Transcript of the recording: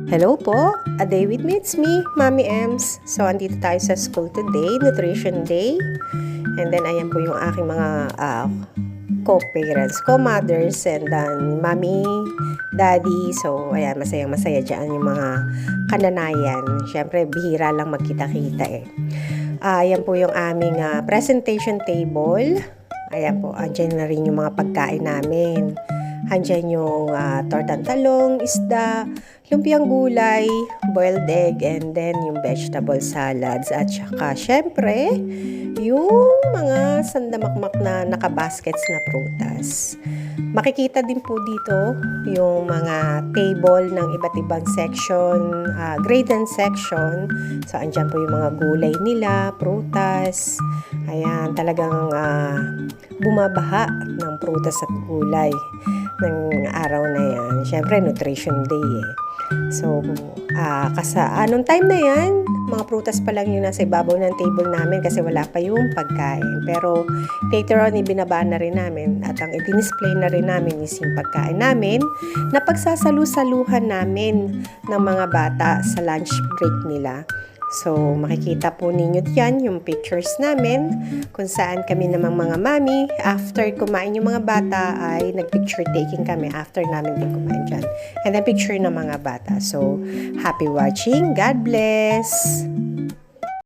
Hello po, a day with me, it's me, Mommy Ems. So, andito tayo sa school today, Nutrition Day. And then, ayan po yung aking mga co-parents, co-mothers, and then mommy, daddy. So, ayan, masayang-masaya dyan yung mga kananayan. Siyempre, bihira lang magkita-kita eh. Ayan po yung aming presentation table. Ayan po, andyan na rin yung mga pagkain namin. Andyan yung tortang talong, isda, lumpiang gulay, boiled egg, and then yung vegetable salads. At saka, syempre, yung mga sandamakmak na nakabaskets na prutas. Makikita din po dito yung mga table ng iba't ibang section, grade and section. So, andyan po yung mga gulay nila, prutas. Ayan, talagang bumabaha ng prutas at gulay ng araw na yan. Siyempre, Nutrition Day eh. So, anong time na yan, mga prutas pa lang yung nasa ibabaw ng table namin kasi wala pa yung pagkain. Pero, later on, ibinaba na rin namin at ang i-display na rin namin is yung pagkain namin na pagsasalu-saluhan namin ng mga bata sa lunch break nila. So, makikita po ninyo diyan yung pictures namin kung saan kami namang mga mami, after kumain yung mga bata ay nag-picture taking kami after namin din kumain dyan. And then picture ng mga bata. So, happy watching. God bless!